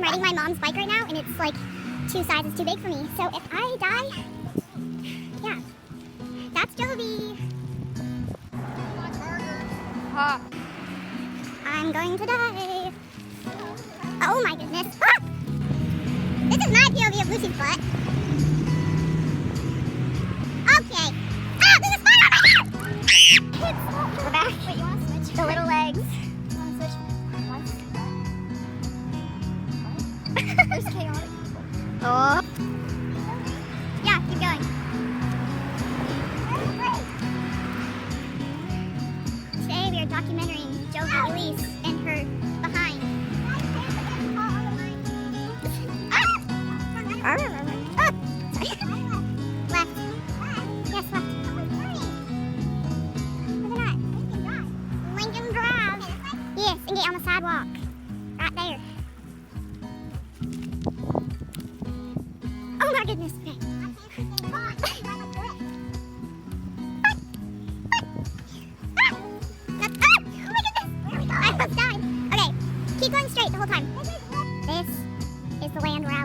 I'm riding my mom's bike right now, and it's like 2 sizes too big for me. So if I die, yeah, that's Jovi. I'm going to die. Oh my goodness. Ah! This is my POV of Lucy's butt. Okay. Ah, there's a spider on my hair! We're back. Wait, you want to switch? The little legs. You want to switch? What? There's chaotic. Oh. Yeah, keep going. Today we are documenting Jovi Elise and her behind. Ah! Sorry. Left. Yes, left. Look at that. Lincoln Drive. Yes, and get on the sidewalk. Right there. Oh my goodness. Okay. I almost died. Okay, keep going straight the whole time. This is the land we're at.